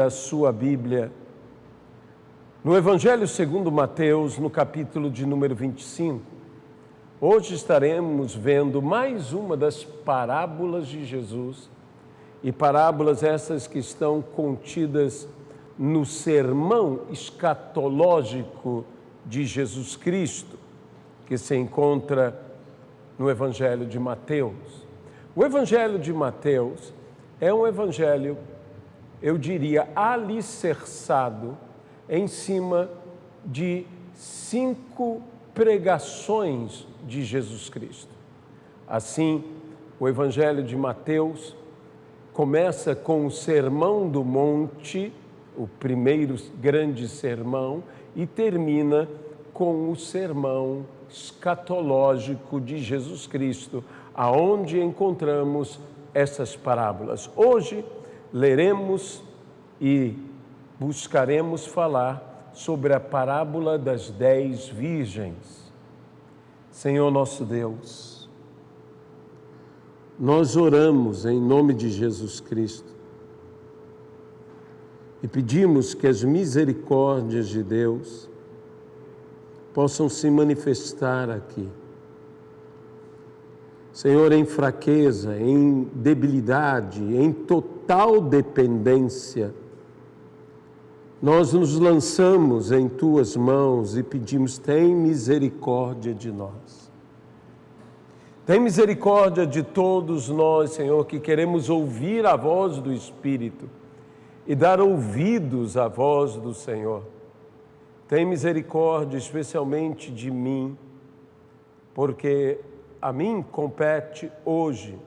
a sua Bíblia no Evangelho segundo Mateus, no capítulo de número 25. Hoje estaremos vendo mais uma das parábolas de Jesus, e parábolas essas que estão contidas no sermão escatológico de Jesus Cristo, que se encontra no Evangelho de Mateus. O Evangelho de Mateus é um evangelho, eu diria, alicerçado em cima de 5 pregações de Jesus Cristo. Assim, o Evangelho de Mateus começa com o Sermão do Monte, o primeiro grande sermão, e termina com o sermão escatológico de Jesus Cristo, aonde encontramos essas parábolas. Hoje leremos e buscaremos falar sobre a parábola das 10 virgens. Senhor nosso Deus, nós oramos em nome de Jesus Cristo e pedimos que as misericórdias de Deus possam se manifestar aqui. Senhor, em fraqueza, em debilidade, em total dependência, nós nos lançamos em Tuas mãos e pedimos, tem misericórdia de nós. Tem misericórdia de todos nós, Senhor, que queremos ouvir a voz do Espírito e dar ouvidos à voz do Senhor. Tem misericórdia especialmente de mim, porque a mim compete hoje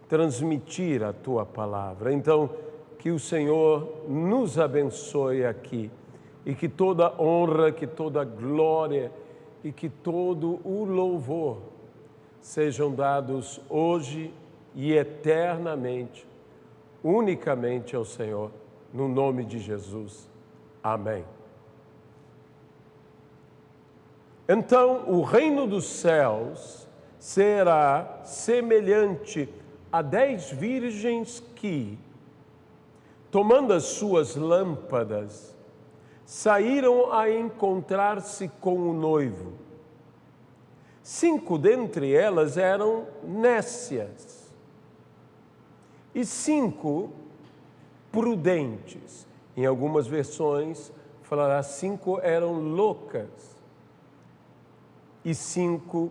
transmitir a Tua palavra. Então, que o Senhor nos abençoe aqui e que toda honra, que toda glória e que todo o louvor sejam dados hoje e eternamente, unicamente ao Senhor, no nome de Jesus. Amém. Então, o reino dos céus será semelhante a 10 virgens que, tomando as suas lâmpadas, saíram a encontrar-se com o noivo. 5 dentre elas eram nécias e 5 prudentes. Em algumas versões falará 5 eram loucas e 5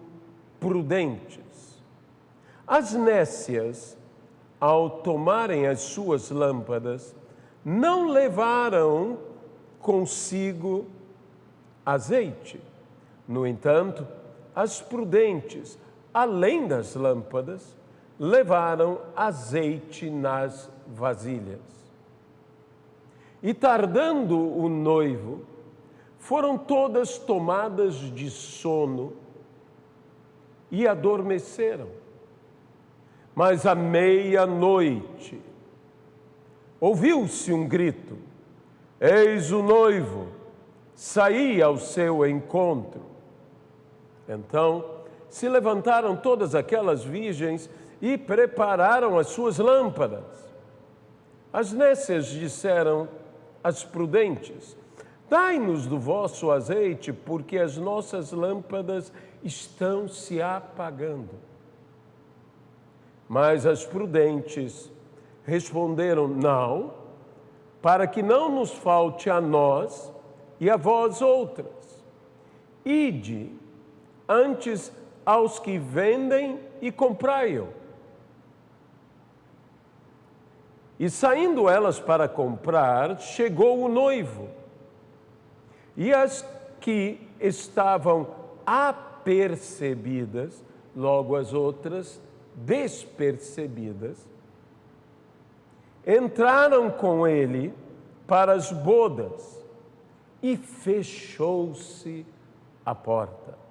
prudentes. As nécias, ao tomarem as suas lâmpadas, não levaram consigo azeite. No entanto, as prudentes, além das lâmpadas, levaram azeite nas vasilhas. E tardando o noivo, foram todas tomadas de sono e adormeceram. Mas à meia-noite, ouviu-se um grito: eis o noivo, saí ao seu encontro. Então se levantaram todas aquelas virgens e prepararam as suas lâmpadas. As nécias disseram às prudentes: dai-nos do vosso azeite, porque as nossas lâmpadas estão se apagando. Mas as prudentes responderam: não, para que não nos falte a nós e a vós outras. Ide antes aos que vendem e comprai-o. E saindo elas para comprar, chegou o noivo. E as que estavam apercebidas, logo as outras despercebidas, entraram com ele para as bodas e fechou-se a porta.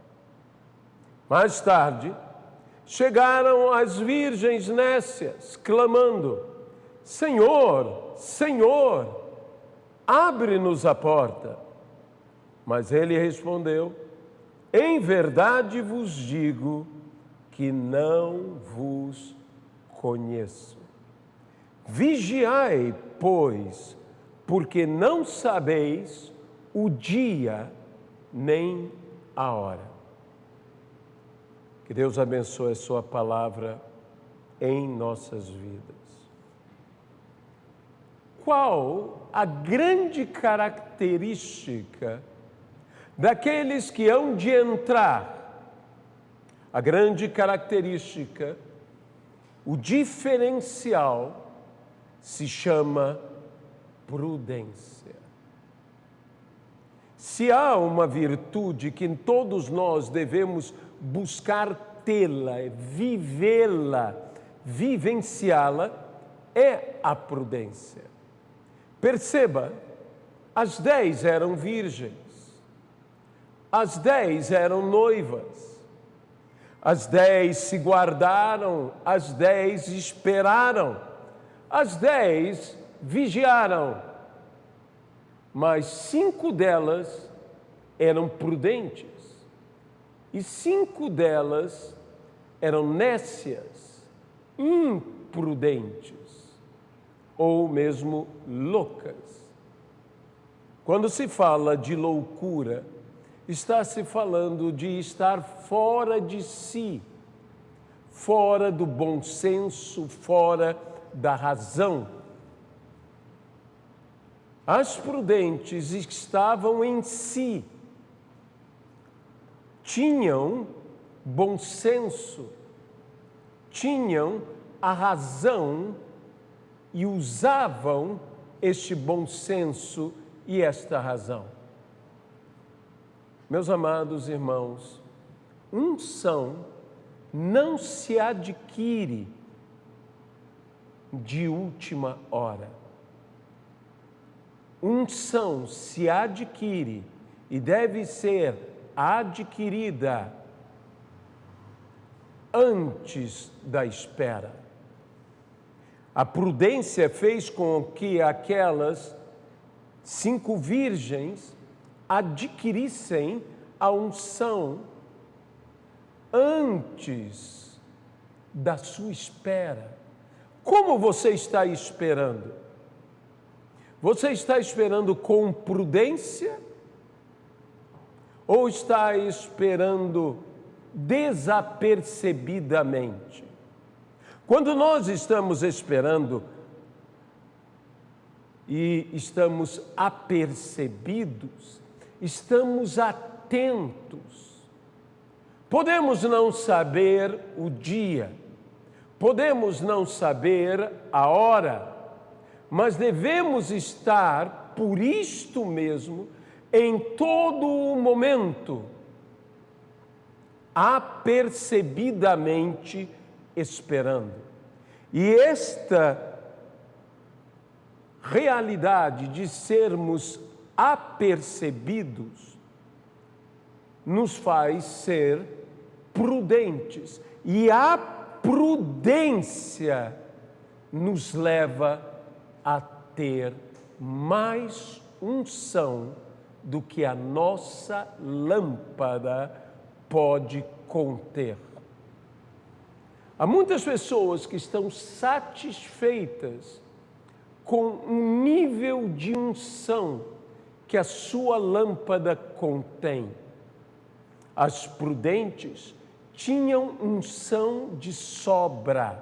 Mais tarde, chegaram as virgens nécias, clamando: Senhor, Senhor, abre-nos a porta. Mas ele respondeu: em verdade vos digo que não vos conheço. Vigiai, pois, porque não sabeis o dia nem a hora. Que Deus abençoe a sua palavra em nossas vidas. Qual a grande característica daqueles que hão de entrar? A grande característica, o diferencial, se chama prudência. Se há uma virtude que todos nós devemos buscar tê-la, vivê-la, vivenciá-la, é a prudência. Perceba, as 10 eram virgens, as 10 eram noivas, as 10 se guardaram, as 10 esperaram, as 10 vigiaram, mas 5 delas eram prudentes e 5 delas eram nécias, imprudentes ou mesmo loucas. Quando se fala de loucura, está se falando de estar fora de si, fora do bom senso, fora da razão. As prudentes estavam em si, tinham bom senso, tinham a razão e usavam este bom senso e esta razão. Meus amados irmãos, unção não se adquire de última hora. Unção se adquire e deve ser adquirida antes da espera. A prudência fez com que aquelas 5 virgens adquirissem a unção antes da sua espera. Como você está esperando? Você está esperando com prudência ou está esperando desapercebidamente? Quando nós estamos esperando e estamos apercebidos, estamos atentos. Podemos não saber o dia, podemos não saber a hora, mas devemos estar, por isto mesmo, em todo o momento, apercebidamente esperando. E esta realidade de sermos apercebidos nos faz ser prudentes. E a prudência nos leva a ter mais unção do que a nossa lâmpada pode conter. Há muitas pessoas que estão satisfeitas com um nível de unção que a sua lâmpada contém. As prudentes tinham unção de sobra.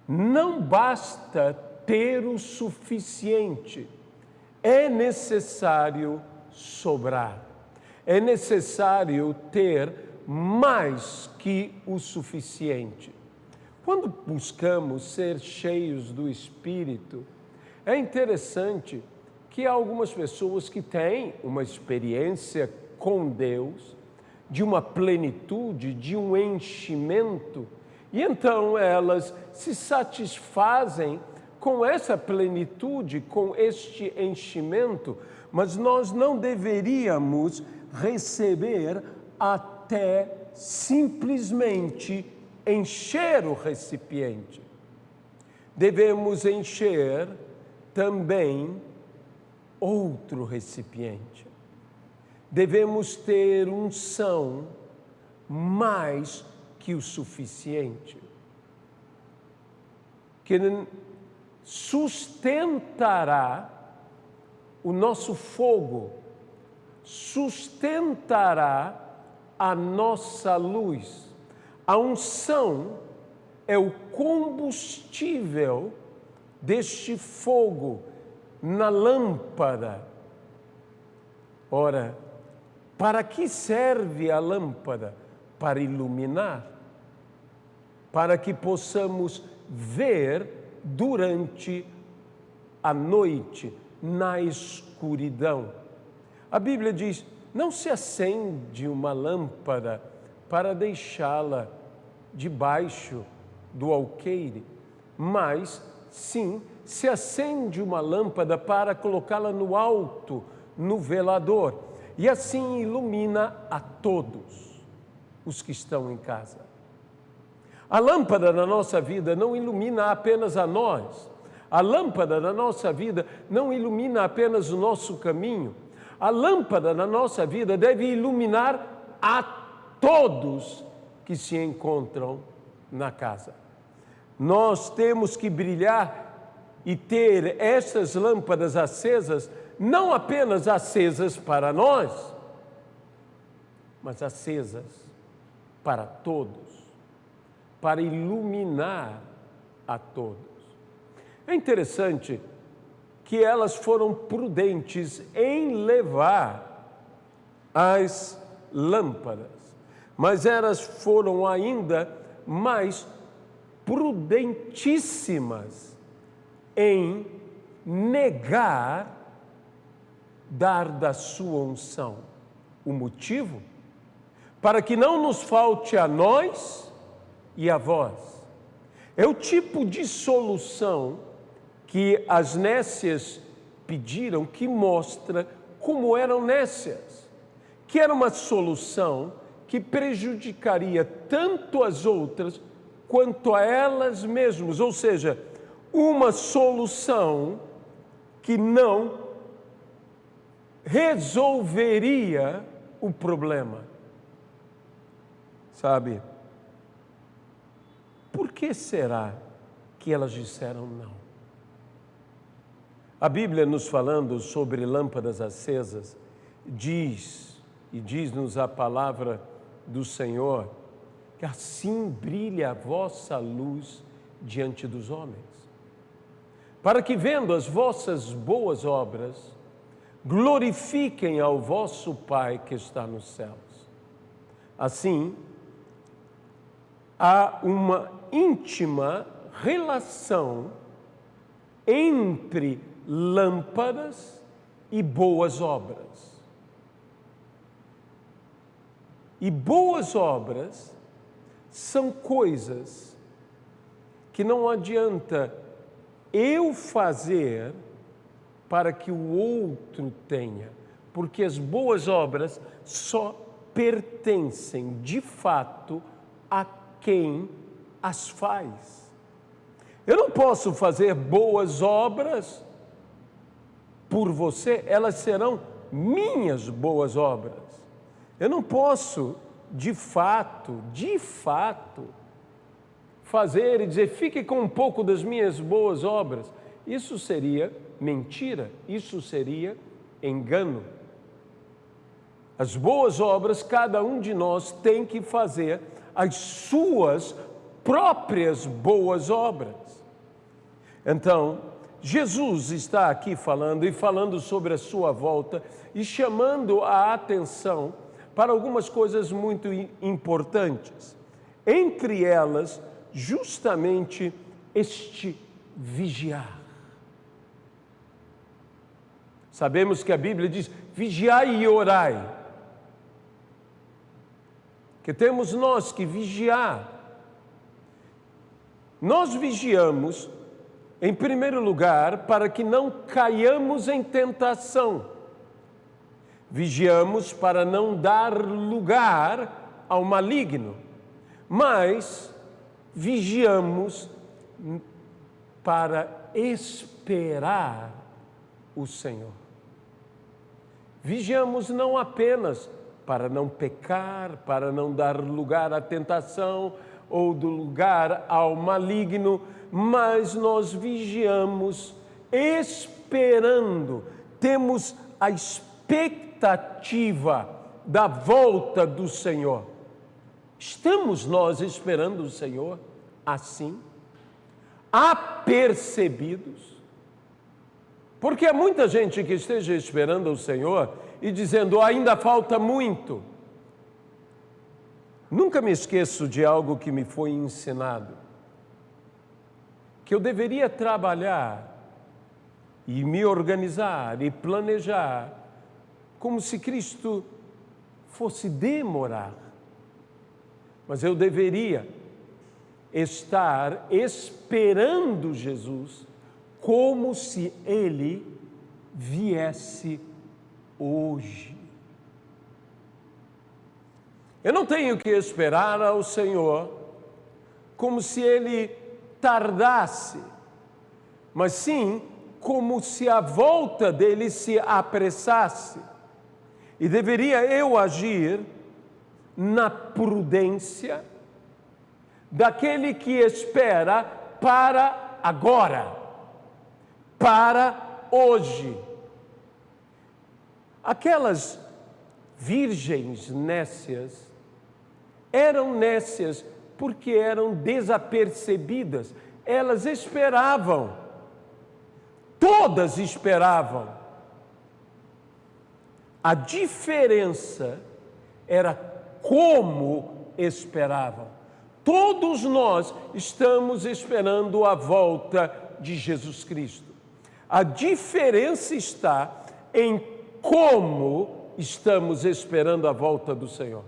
Não basta ter o suficiente, é necessário sobrar. É necessário ter mais que o suficiente. Quando buscamos ser cheios do Espírito, é interessante que há algumas pessoas que têm uma experiência com Deus, de uma plenitude, de um enchimento, e então elas se satisfazem com essa plenitude, com este enchimento, mas nós não deveríamos receber até simplesmente encher o recipiente. Devemos encher também outro recipiente. Devemos ter unção mais que o suficiente. que sustentará o nosso fogo, sustentará a nossa luz. A unção é o combustível deste fogo na lâmpada. Ora, para que serve a lâmpada? Para iluminar, para que possamos ver durante a noite, na escuridão. A Bíblia diz: não se acende uma lâmpada para deixá-la debaixo do alqueire, mas sim se acende uma lâmpada para colocá-la no alto, no velador, e assim ilumina a todos os que estão em casa. A lâmpada na nossa vida não ilumina apenas a nós. A lâmpada na nossa vida não ilumina apenas o nosso caminho. A lâmpada na nossa vida deve iluminar a todos que se encontram na casa. Nós temos que brilhar e ter essas lâmpadas acesas, não apenas acesas para nós, mas acesas para todos, para iluminar a todos. É interessante que elas foram prudentes em levar as lâmpadas, mas elas foram ainda mais prudentíssimas em negar dar da sua unção. O motivo? Para que não nos falte a nós e a vós. É o tipo de solução que as nécias pediram, que mostra como eram nécias, que era uma solução que prejudicaria tanto as outras quanto a elas mesmas, ou seja, uma solução que não resolveria o problema. Sabe? Por que será que elas disseram não? A Bíblia, nos falando sobre lâmpadas acesas, diz-nos a palavra do Senhor, que assim brilha a vossa luz diante dos homens, para que, vendo as vossas boas obras, glorifiquem ao vosso Pai que está nos céus. Assim, há uma íntima relação entre lâmpadas e boas obras. E boas obras são coisas que não adianta eu fazer para que o outro tenha, porque as boas obras só pertencem de fato a quem as faz. Eu não posso fazer boas obras por você, elas serão minhas boas obras. Eu não posso, de fato, fazer e dizer, fique com um pouco das minhas boas obras. Isso seria mentira, isso seria engano. As boas obras, cada um de nós tem que fazer as suas próprias boas obras. Então, Jesus está aqui falando sobre a sua volta e chamando a atenção para algumas coisas muito importantes. Entre elas, justamente este vigiar. Sabemos que a Bíblia diz, vigiai e orai. Que temos nós que vigiar. Nós vigiamos, em primeiro lugar, para que não caiamos em tentação. Vigiamos para não dar lugar ao maligno. Mas vigiamos para esperar o Senhor. Vigiamos não apenas para não pecar, para não dar lugar à tentação ou do lugar ao maligno, mas nós vigiamos, esperando, temos a expectativa da volta do Senhor. Estamos nós esperando o Senhor assim? Apercebidos? Porque há muita gente que esteja esperando o Senhor e dizendo, ainda falta muito. Nunca me esqueço de algo que me foi ensinado, que eu deveria trabalhar e me organizar e planejar como se Cristo fosse demorar. Mas eu deveria estar esperando Jesus como se Ele viesse hoje. Eu não tenho que esperar ao Senhor como se Ele tardasse, mas sim como se a volta dele se apressasse. E deveria eu agir na prudência daquele que espera para agora, para hoje. Aquelas virgens nécias eram nécias porque eram desapercebidas. Elas esperavam, todas esperavam. A diferença era como esperavam. Todos nós estamos esperando a volta de Jesus Cristo. A diferença está em como estamos esperando a volta do Senhor.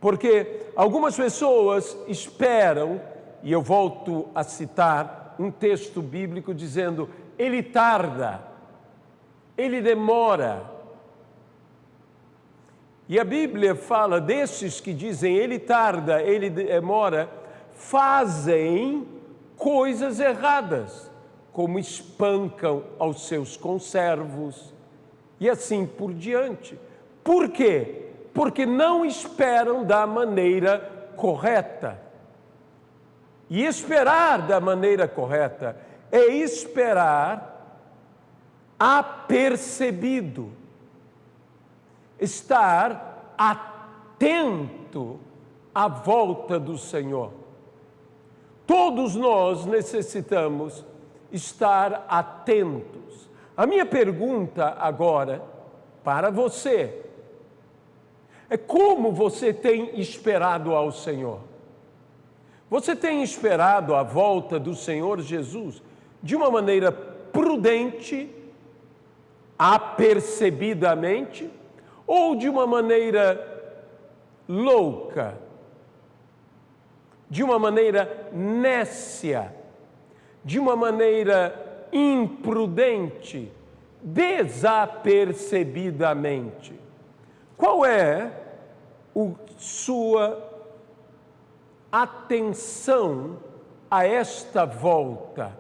Porque algumas pessoas esperam, e eu volto a citar um texto bíblico dizendo, ele tarda, ele demora. E a Bíblia fala desses que dizem, ele tarda, ele demora, fazem coisas erradas, como espancam aos seus conservos e assim por diante. Por quê? Porque não esperam da maneira correta. E esperar da maneira correta é esperar apercebido, estar atento à volta do Senhor. Todos nós necessitamos estar atentos. A minha pergunta agora para você é como você tem esperado ao Senhor? Você tem esperado a volta do Senhor Jesus de uma maneira prudente, apercebidamente, ou de uma maneira louca, de uma maneira nécia, de uma maneira imprudente, desapercebidamente? Qual é a sua atenção a esta volta?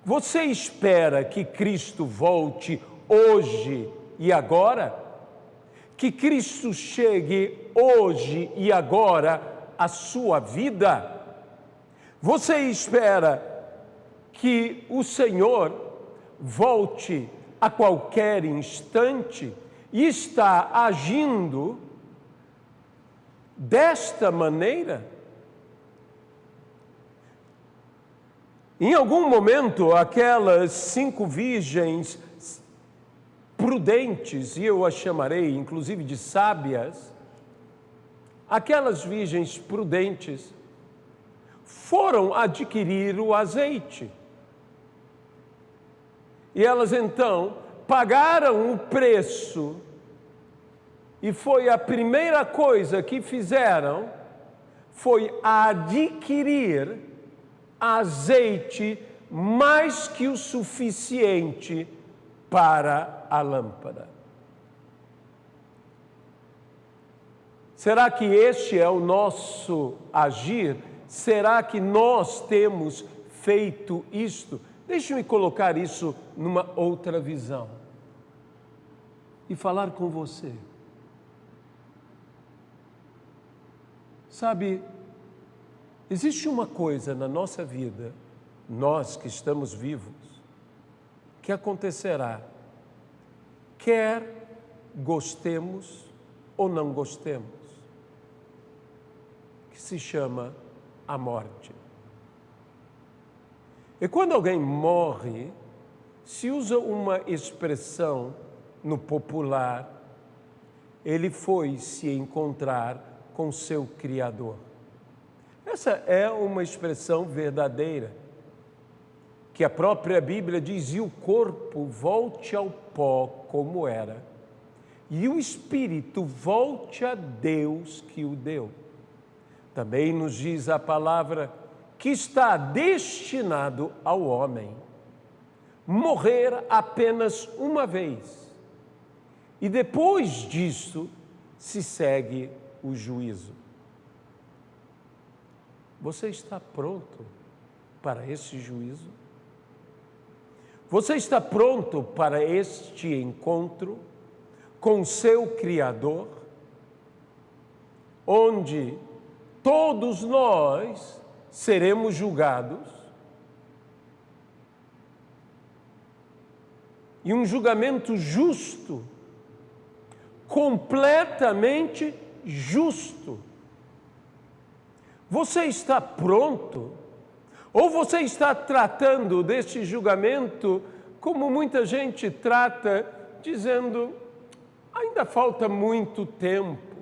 Você espera que Cristo volte hoje e agora? Que Cristo chegue hoje e agora à sua vida? Você espera que o Senhor volte a qualquer instante e está agindo desta maneira? Em algum momento, aquelas 5 virgens prudentes, e eu as chamarei inclusive de sábias, aquelas virgens prudentes foram adquirir o azeite. E elas então pagaram o preço, e foi a primeira coisa que fizeram, foi adquirir azeite mais que o suficiente para a lâmpada. Será que este é o nosso agir? Será que nós temos feito isto? Deixe-me colocar isso numa outra visão e falar com você. Sabe, Existe uma coisa na nossa vida, nós que estamos vivos, que acontecerá, quer gostemos ou não gostemos, que se chama a morte. E quando alguém morre, se usa uma expressão no popular, ele foi se encontrar com seu Criador. Essa é uma expressão verdadeira, que a própria Bíblia diz: e o corpo volte ao pó como era, e o espírito volte a Deus que o deu. Também nos diz a palavra que está destinado ao homem morrer apenas uma vez, e depois disso se segue o juízo. Você está pronto para esse juízo? Você está pronto para este encontro com seu Criador, onde todos nós seremos julgados, e um julgamento justo, completamente justo? Você está pronto? Ou você está tratando deste julgamento como muita gente trata, dizendo: ainda falta muito tempo?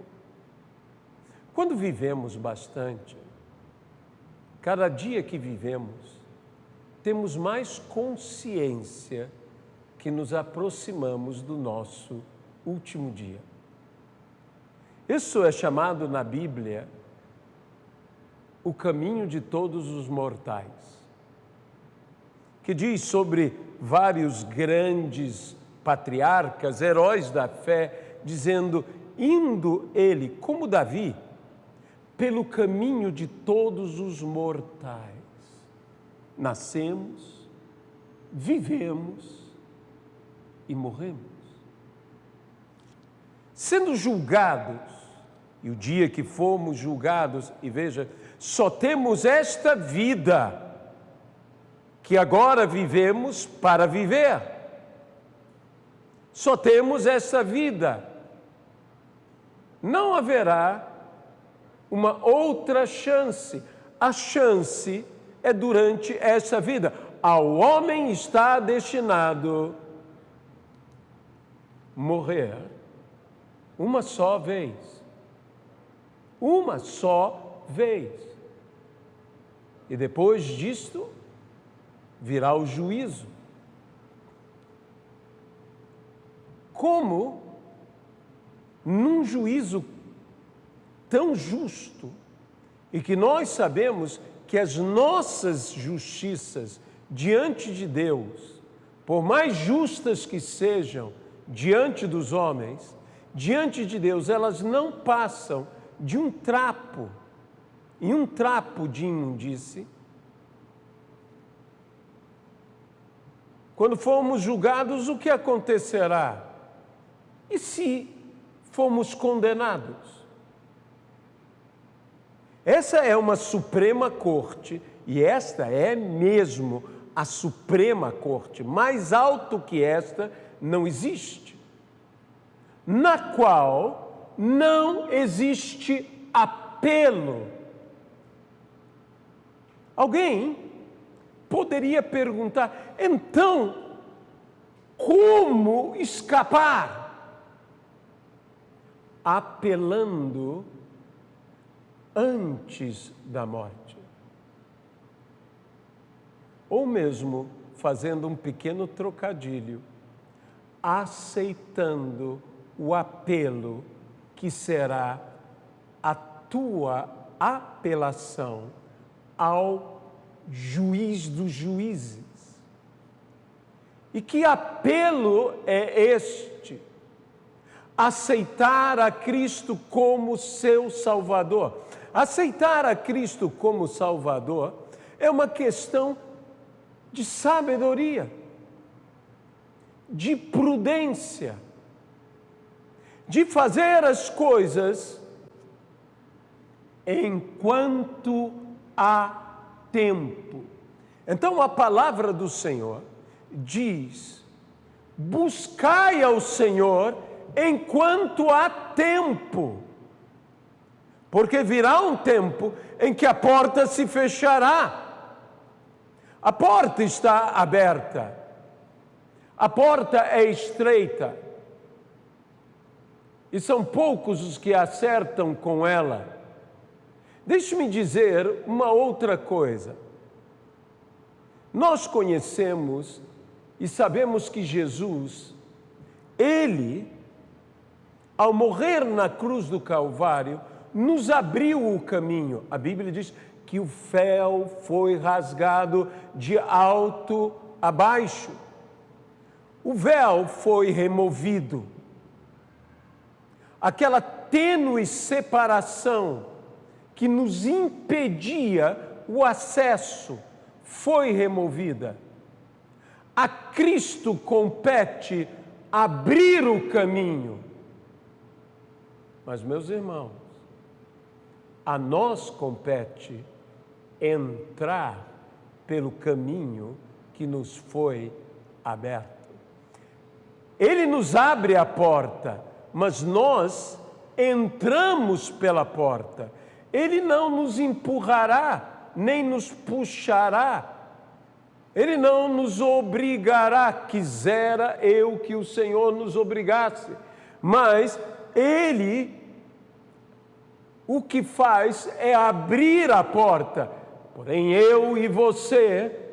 Quando vivemos bastante, cada dia que vivemos, temos mais consciência que nos aproximamos do nosso último dia. Isso é chamado na Bíblia o caminho de todos os mortais, que diz sobre vários grandes patriarcas, heróis da fé, dizendo: indo ele, como Davi, pelo caminho de todos os mortais. Nascemos, vivemos e morremos. Sendo julgados, e o dia que fomos julgados, e veja, só temos esta vida, que agora vivemos para viver. Só temos essa vida. Não haverá uma outra chance. A chance é durante essa vida. Ao homem está destinado morrer uma só vez. Uma só vez. E depois disto, virá o juízo. Como, num juízo tão justo, e que nós sabemos que as nossas justiças diante de Deus, por mais justas que sejam diante dos homens, diante de Deus, elas não passam de um trapo, e um trapo de imundície. Quando formos julgados, o que acontecerá? E se formos condenados? Essa é uma Suprema Corte, e esta é mesmo a Suprema Corte. Mais alto que esta não existe, na qual não existe apelo. Alguém poderia perguntar: então, como escapar? Apelando antes da morte. Ou mesmo fazendo um pequeno trocadilho, aceitando o apelo que será a tua apelação ao juiz dos juízes. E que apelo é este? Aceitar a Cristo como seu Salvador. Aceitar a Cristo como Salvador é uma questão de sabedoria, de prudência, de fazer as coisas enquanto há tempo. Então a palavra do Senhor diz: buscai ao Senhor enquanto há tempo, porque virá um tempo em que a porta se fechará. A porta está aberta, a porta é estreita, e são poucos os que acertam com ela. Deixe-me dizer uma outra coisa. Nós conhecemos e sabemos que Jesus, Ele, ao morrer na cruz do Calvário, nos abriu o caminho. A Bíblia diz que o véu foi rasgado de alto a baixo. O véu foi removido. Aquela tênue separação que nos impedia o acesso foi removida. A Cristo compete abrir o caminho. Mas, meus irmãos, a nós compete entrar pelo caminho que nos foi aberto. Ele nos abre a porta, mas nós entramos pela porta. Ele não nos empurrará, nem nos puxará. Ele não nos obrigará. Quisera eu que o Senhor nos obrigasse. Mas Ele, o que faz é abrir a porta. Porém, eu e você,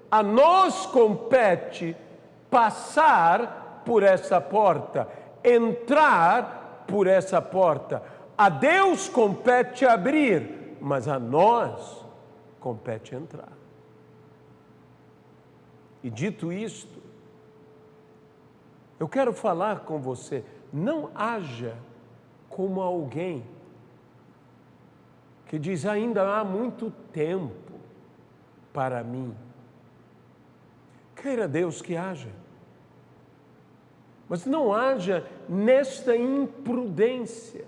a nós compete passar por essa porta, entrar por essa porta. A Deus compete abrir, mas a nós compete entrar. E dito isto, eu quero falar com você, não haja como alguém que diz: ainda há muito tempo para mim. Queira Deus que haja, mas não haja nesta imprudência.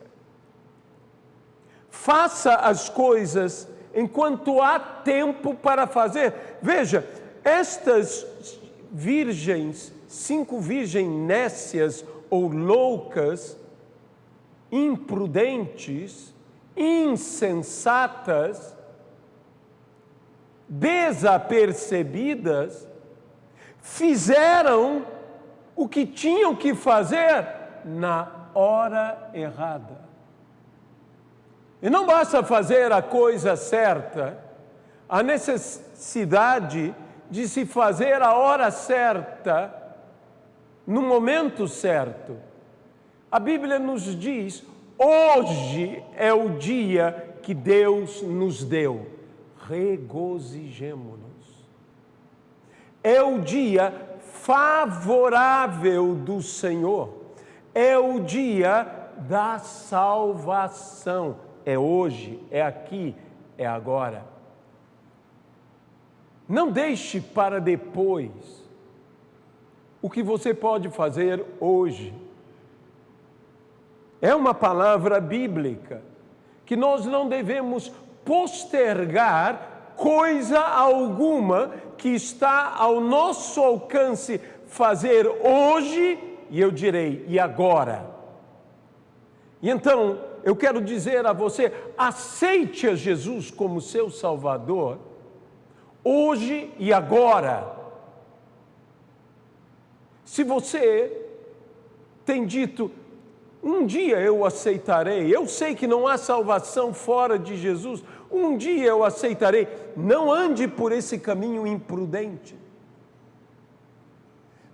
Faça as coisas enquanto há tempo para fazer. Veja, estas virgens, 5 virgens nécias ou loucas, imprudentes, insensatas, desapercebidas, fizeram o que tinham que fazer na hora errada. E não basta fazer a coisa certa, a necessidade de se fazer a hora certa, no momento certo. A Bíblia nos diz: hoje é o dia que Deus nos deu. Regozijemo-nos. É o dia favorável do Senhor. É o dia da salvação. É hoje, é aqui, é agora. Não deixe para depois o que você pode fazer hoje. É uma palavra bíblica que nós não devemos postergar coisa alguma que está ao nosso alcance fazer hoje, e eu direi, e agora. E então, eu quero dizer a você, aceite a Jesus como seu Salvador, hoje e agora. Se você tem dito: um dia eu aceitarei, eu sei que não há salvação fora de Jesus, um dia eu aceitarei, não ande por esse caminho imprudente.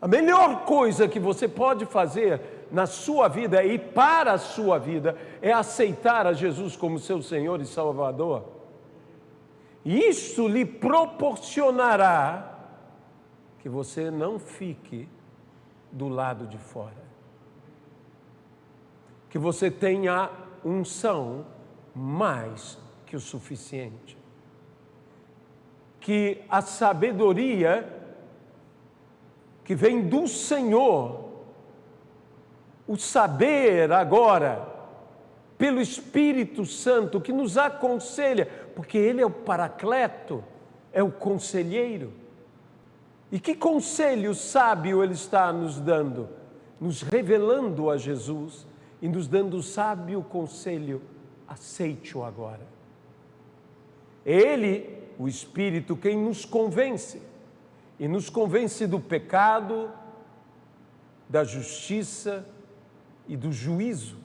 A melhor coisa que você pode fazer na sua vida e para a sua vida é aceitar a Jesus como seu Senhor e Salvador. E isso lhe proporcionará que você não fique do lado de fora. Que você tenha unção mais que o suficiente. Que a sabedoria que vem do Senhor, o saber agora, pelo Espírito Santo, que nos aconselha, Porque Ele é o Paracleto, é o conselheiro. E que conselho sábio Ele está nos dando? Nos revelando a Jesus e nos dando o sábio conselho: aceite-o agora. É Ele, o Espírito, quem nos convence. E nos convence do pecado, da justiça e do juízo.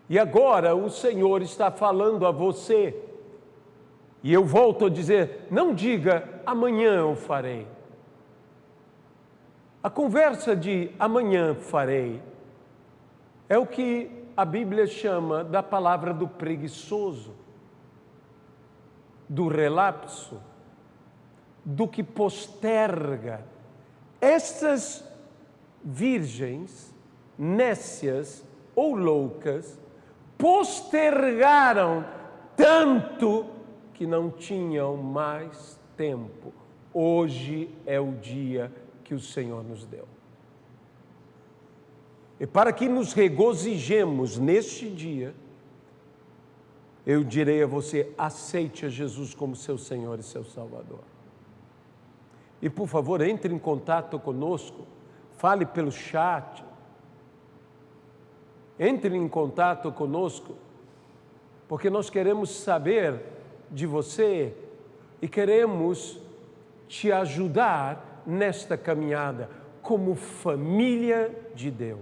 E agora o Senhor está falando a você. E eu volto a dizer, não diga, amanhã eu farei. A conversa de amanhã farei é o que a Bíblia chama da palavra do preguiçoso, do relapso, do que posterga. Estas virgens, nécias ou loucas, postergaram tanto que não tinham mais tempo. Hoje é o dia que o Senhor nos deu. E para que nos regozijemos neste dia, eu direi a você, aceite a Jesus como seu Senhor e seu Salvador. E por favor, entre em contato conosco, fale pelo chat, entre em contato conosco, porque nós queremos saber de você e queremos te ajudar nesta caminhada como família de Deus.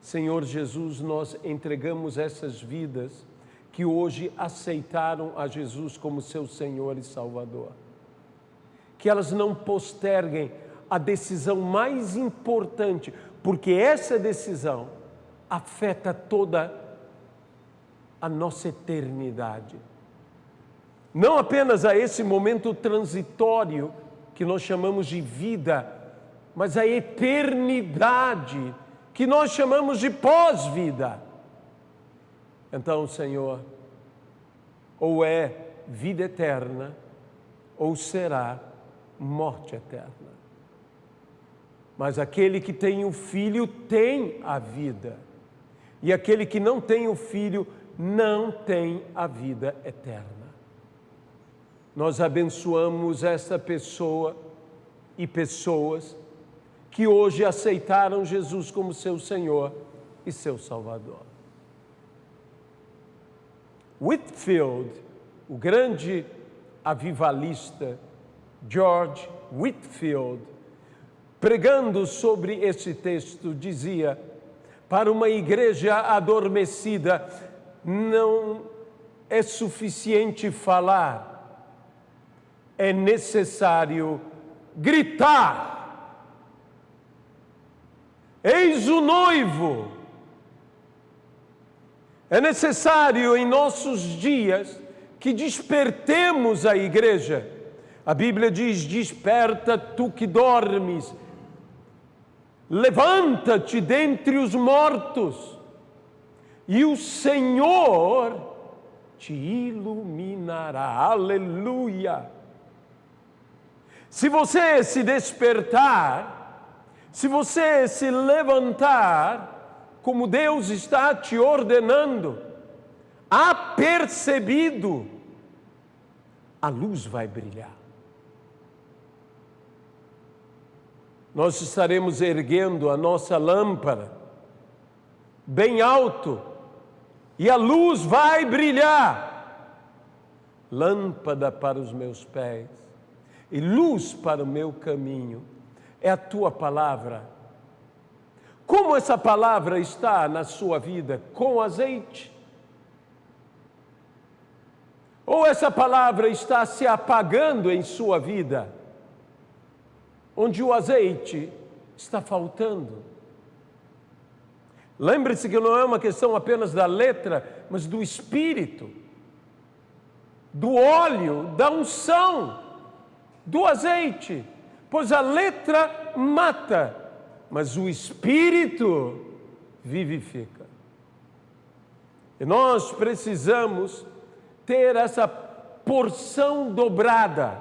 Senhor Jesus, nós entregamos essas vidas que hoje aceitaram a Jesus como seu Senhor e Salvador. Que elas não posterguem a decisão mais importante, porque essa decisão afeta toda a nossa eternidade. Não apenas a esse momento transitório que nós chamamos de vida, mas a eternidade que nós chamamos de pós-vida. Então, Senhor, ou é vida eterna, ou será morte eterna. Mas aquele que tem o Filho tem a vida. E aquele que não tem o Filho não tem a vida eterna. Nós abençoamos essa pessoa e pessoas que hoje aceitaram Jesus como seu Senhor e seu Salvador. Whitefield, o grande avivalista George Whitefield, pregando sobre esse texto, dizia: para uma igreja adormecida não é suficiente falar, é necessário gritar. Eis o noivo. É necessário em nossos dias que despertemos a igreja. A Bíblia diz: desperta tu que dormes, levanta-te dentre os mortos, e o Senhor te iluminará. Aleluia! Se você se despertar, se você se levantar, como Deus está te ordenando, apercebido, a luz vai brilhar. Nós estaremos erguendo a nossa lâmpada bem alto e a luz vai brilhar. Lâmpada para os meus pés e luz para o meu caminho é a tua palavra. Como essa palavra está na sua vida? Com azeite? Ou essa palavra está se apagando em sua vida, onde o azeite está faltando? Lembre-se que não é uma questão apenas da letra, mas do espírito, do óleo, da unção, do azeite. Pois a letra mata, mas o espírito vivifica. E nós precisamos ter essa porção dobrada.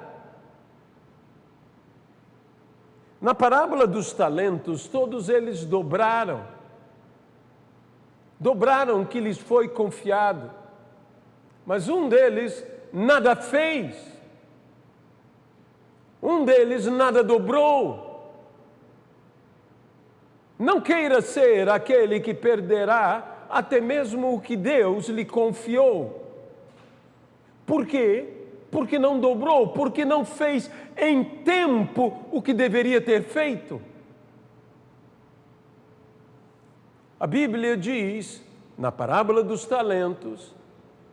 Na parábola dos talentos, todos eles dobraram o que lhes foi confiado. mas um deles nada fez. Um deles nada dobrou. Não queira ser aquele que perderá até mesmo o que Deus lhe confiou. Por quê? Porque não dobrou, porque não fez em tempo o que deveria ter feito. A Bíblia diz, na parábola dos talentos,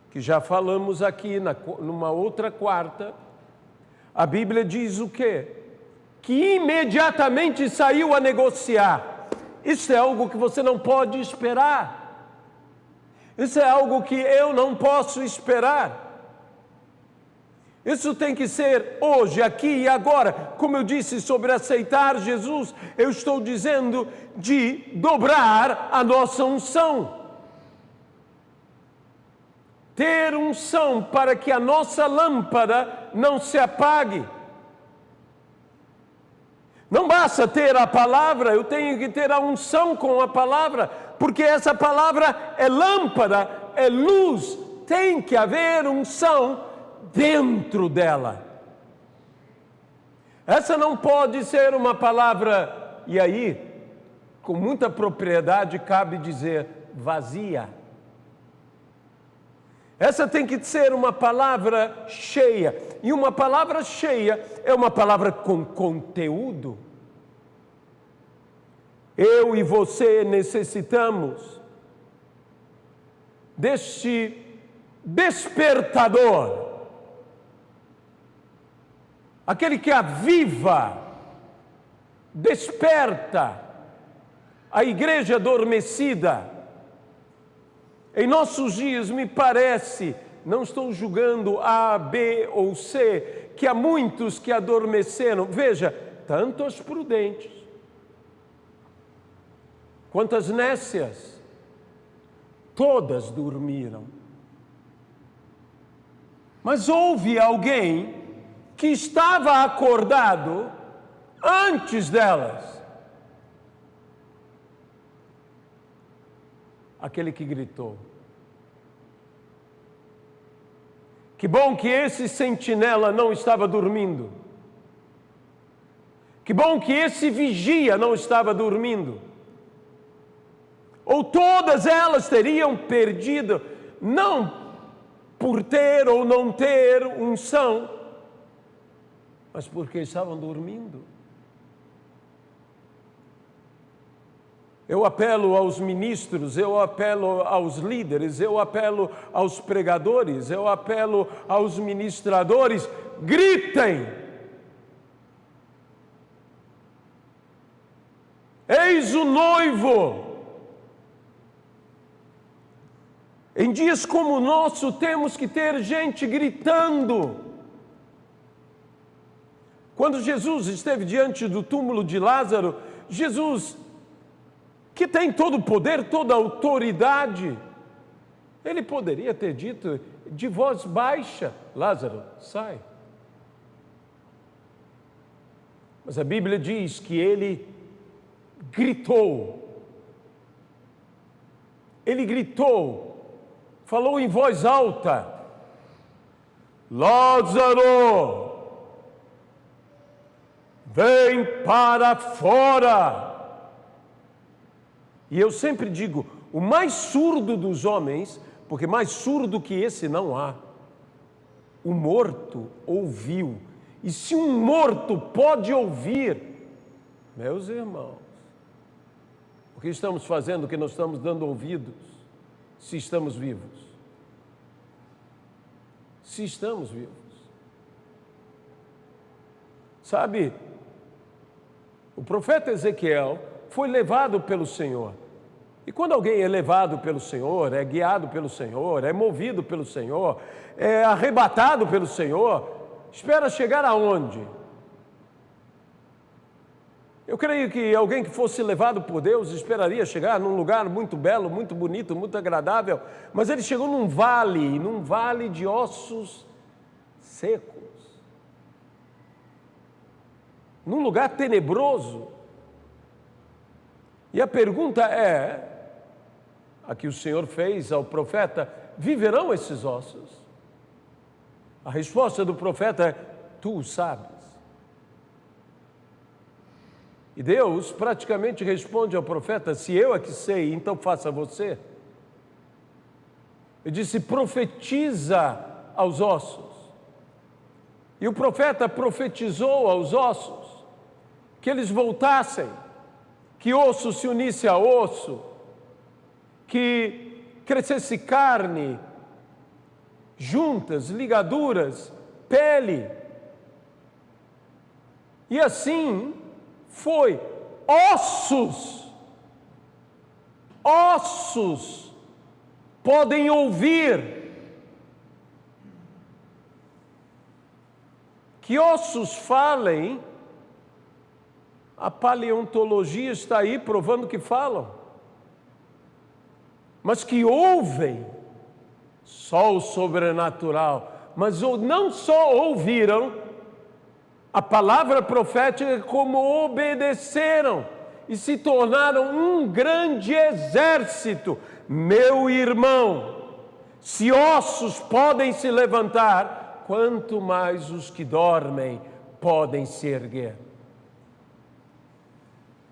que já falamos aqui numa outra quarta, a Bíblia diz o quê? Que imediatamente saiu a negociar. Isso é algo que você não pode esperar. Isso é algo que eu não posso esperar. Isso tem que ser hoje, aqui e agora. Como eu disse sobre aceitar Jesus, eu estou dizendo de dobrar a nossa unção. Ter unção para que a nossa lâmpada não se apague. Não basta ter a palavra, eu tenho que ter a unção com a palavra, porque essa palavra é lâmpada, é luz, tem que haver unção dentro dela. Essa não pode ser uma palavra, e aí, com muita propriedade, cabe dizer vazia. Essa tem que ser uma palavra cheia, e uma palavra cheia é uma palavra com conteúdo. Eu e você necessitamos deste despertador, aquele que aviva, desperta a igreja adormecida. Em nossos dias, me parece, não estou julgando A, B ou C, que há muitos que adormeceram. Veja, tanto as prudentes, quanto as nécias, todas dormiram. Mas houve alguém que estava acordado antes delas. Aquele que gritou. Que bom que esse sentinela não estava dormindo. Que bom que esse vigia não estava dormindo. Ou todas elas teriam perdido, não por ter ou não ter unção, mas porque estavam dormindo. Eu apelo aos ministros, eu apelo aos líderes, eu apelo aos pregadores, eu apelo aos ministradores, gritem! Eis o noivo! Em dias como o nosso, temos que ter gente gritando. Quando Jesus esteve diante do túmulo de Lázaro, Jesus, que tem todo o poder, toda a autoridade, ele poderia ter dito de voz baixa: Lázaro, sai. Mas a Bíblia diz que ele gritou. Ele gritou, falou em voz alta: Lázaro, vem para fora. E eu sempre digo, o mais surdo dos homens, porque mais surdo que esse não há, o morto ouviu. E se um morto pode ouvir, meus irmãos, o que estamos fazendo, que nós estamos dando ouvidos, se estamos vivos? Se estamos vivos. Sabe, o profeta Ezequiel foi levado pelo Senhor. E quando alguém é levado pelo Senhor, é guiado pelo Senhor, é movido pelo Senhor, é arrebatado pelo Senhor, espera chegar aonde? Eu creio que alguém que fosse levado por Deus esperaria chegar num lugar muito belo, muito bonito, muito agradável, mas ele chegou num vale de ossos secos, num lugar tenebroso. E a pergunta é, a que o Senhor fez ao profeta: viverão esses ossos? A resposta do profeta é: tu o sabes. E Deus praticamente responde ao profeta: se eu é que sei, então faça você. Ele disse: profetiza aos ossos. E o profeta profetizou aos ossos que eles voltassem, que osso se unisse a osso, que crescesse carne, juntas, ligaduras, pele. E assim foi. Ossos podem ouvir. Que ossos falem, a paleontologia está aí provando que falam. Mas que ouvem, só o sobrenatural. Mas não só ouviram a palavra profética, como obedeceram e se tornaram um grande exército. Meu irmão, se ossos podem se levantar, quanto mais os que dormem podem se erguer.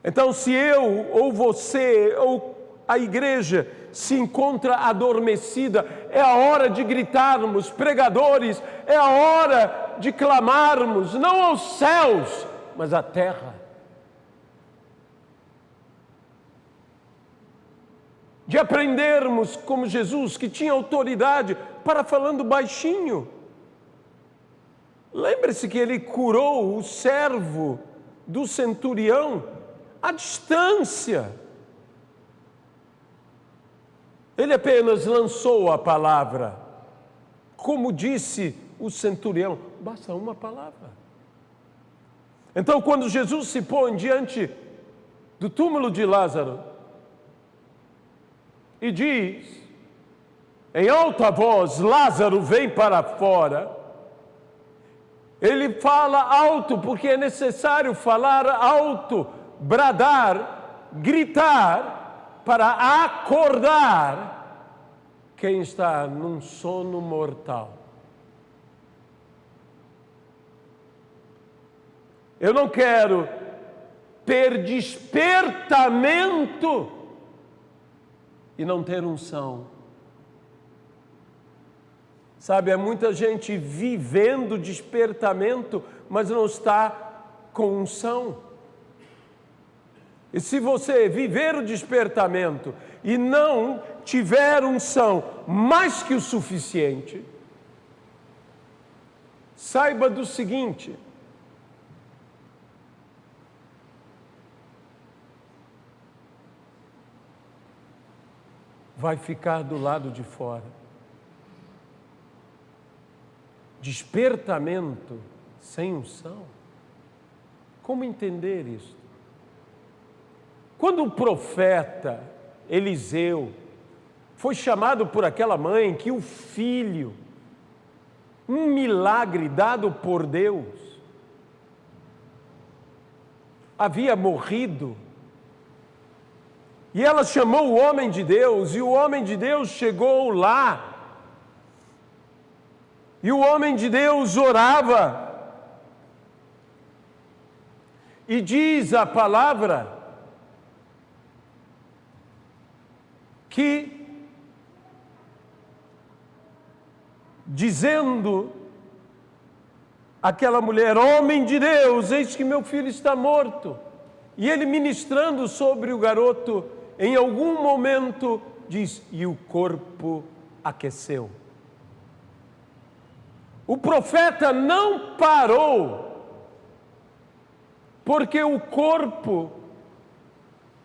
Então, se eu ou você ou a igreja se encontra adormecida, é a hora de gritarmos, pregadores, é a hora de clamarmos, não aos céus, mas à terra. De aprendermos como Jesus, que tinha autoridade para falando baixinho. Lembre-se que ele curou o servo do centurião à distância. Ele apenas lançou a palavra. Como disse o centurião, basta uma palavra. Então, quando Jesus se põe diante do túmulo de Lázaro e diz, em alta voz: Lázaro, vem para fora. Ele fala alto, porque é necessário falar alto, bradar, gritar, para acordar quem está num sono mortal. Eu não quero ter despertamento e não ter unção. Sabe, há muita gente vivendo despertamento, mas não está com unção. E se você viver o despertamento e não tiver unção mais que o suficiente, saiba do seguinte: vai ficar do lado de fora. Despertamento sem unção. Como entender isso? Quando o profeta Eliseu foi chamado por aquela mãe que o filho, um milagre dado por Deus, havia morrido, e ela chamou o homem de Deus, e o homem de Deus chegou lá, e o homem de Deus orava, e diz a palavra que, dizendo aquela mulher: homem de Deus, eis que meu filho está morto. E ele, ministrando sobre o garoto, em algum momento diz: e o corpo aqueceu. O profeta não parou, porque o corpo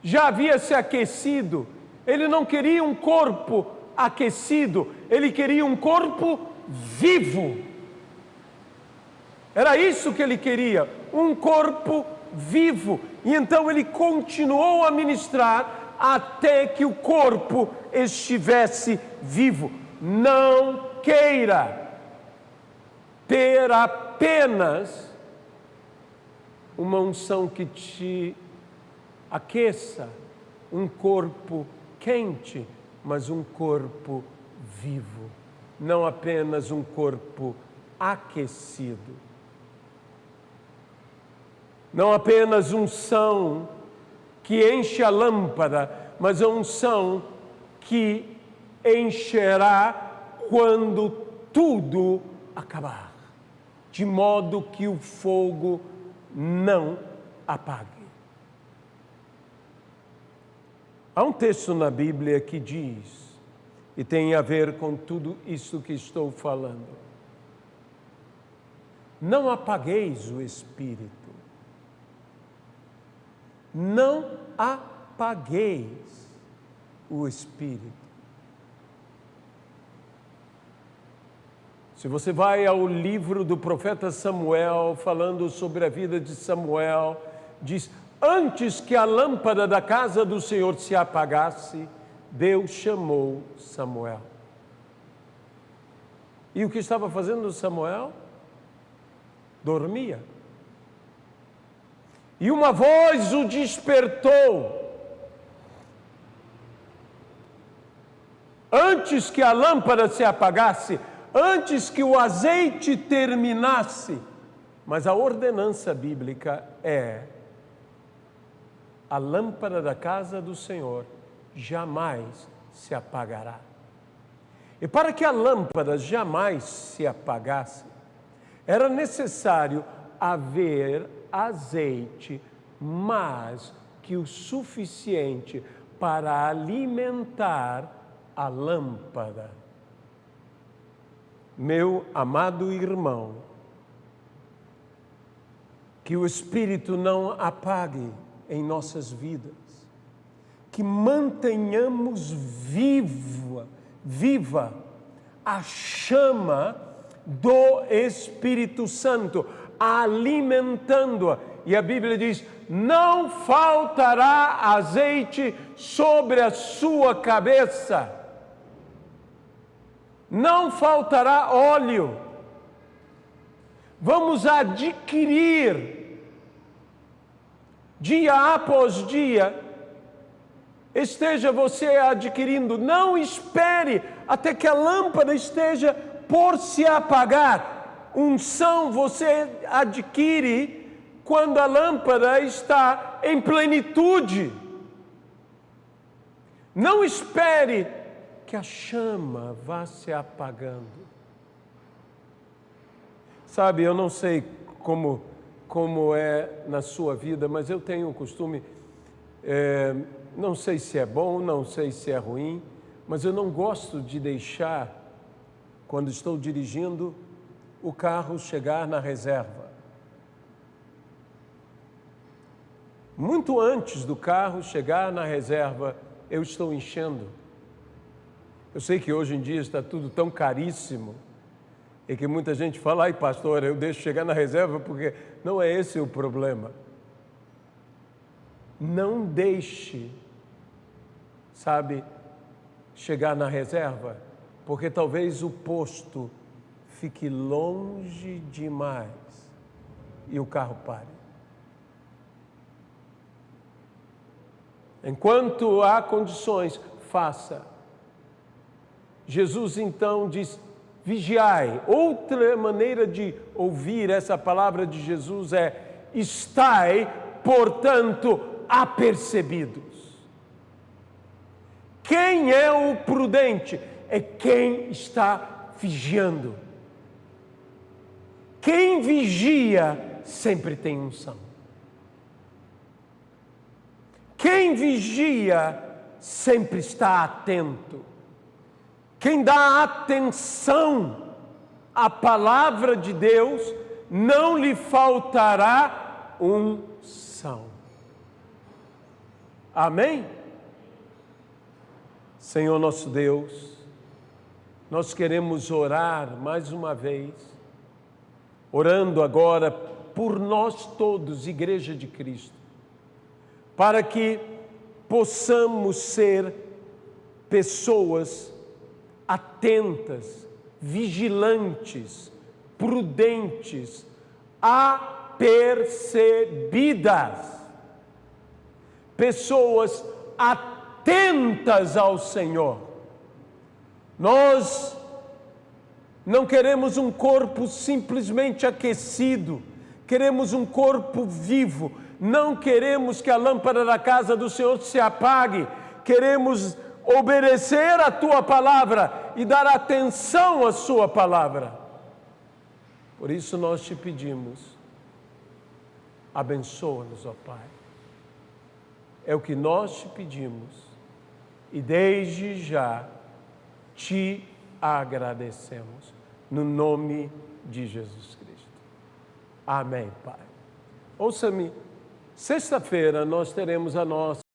já havia se aquecido. Ele não queria um corpo aquecido, ele queria um corpo vivo. Era isso que ele queria, um corpo vivo. E então ele continuou a ministrar até que o corpo estivesse vivo. Não queira ter apenas uma unção que te aqueça, um corpo quente, mas um corpo vivo, não apenas um corpo aquecido. Não apenas unção que enche a lâmpada, mas a unção que encherá quando tudo acabar, de modo que o fogo não apague. Há um texto na Bíblia que diz, e tem a ver com tudo isso que estou falando: não apagueis o Espírito. Não apagueis o Espírito. Se você vai ao livro do profeta Samuel, falando sobre a vida de Samuel, diz: antes que a lâmpada da casa do Senhor se apagasse, Deus chamou Samuel. E o que estava fazendo Samuel? Dormia. E uma voz o despertou. Antes que a lâmpada se apagasse, antes que o azeite terminasse. Mas a ordenança bíblica é: a lâmpada da casa do Senhor jamais se apagará. E para que a lâmpada jamais se apagasse, era necessário haver azeite, mas que o suficiente para alimentar a lâmpada. Meu amado irmão, que o Espírito não apague em nossas vidas, que mantenhamos viva a chama do Espírito Santo, alimentando-a. E a Bíblia diz: não faltará azeite sobre a sua cabeça, não faltará óleo. Vamos adquirir, dia após dia, esteja você adquirindo. Não espere até que a lâmpada esteja por se apagar. Unção você adquire quando a lâmpada está em plenitude. Não espere que a chama vá se apagando. Sabe, eu não sei como é na sua vida, mas eu tenho um costume, não sei se é bom, não sei se é ruim, mas eu não gosto de deixar, quando estou dirigindo, o carro chegar na reserva. Muito antes do carro chegar na reserva, eu estou enchendo. Eu sei que hoje em dia está tudo tão caríssimo, e que muita gente fala: ai pastor, eu deixo chegar na reserva, porque não é esse o problema. Não deixe, chegar na reserva, porque talvez o posto fique longe demais e o carro pare. Enquanto há condições, faça. Jesus então diz: vigiai. Outra maneira de ouvir essa palavra de Jesus é: estai, portanto, apercebidos. Quem é o prudente? É quem está vigiando. Quem vigia sempre tem unção. Quem vigia sempre está atento. Quem dá atenção à palavra de Deus, não lhe faltará unção. Amém? Senhor nosso Deus, nós queremos orar mais uma vez, orando agora por nós todos, Igreja de Cristo, para que possamos ser pessoas atentas, vigilantes, prudentes, apercebidas, pessoas atentas ao Senhor. Nós Não queremos um corpo simplesmente aquecido, queremos um corpo vivo. Não queremos que a lâmpada da casa do Senhor se apague, queremos obedecer a Tua palavra e dar atenção à Sua palavra. Por isso nós te pedimos, abençoa-nos, ó Pai. É o que nós te pedimos e desde já te agradecemos, no nome de Jesus Cristo. Amém, Pai. Ouça-me, sexta-feira nós teremos a nossa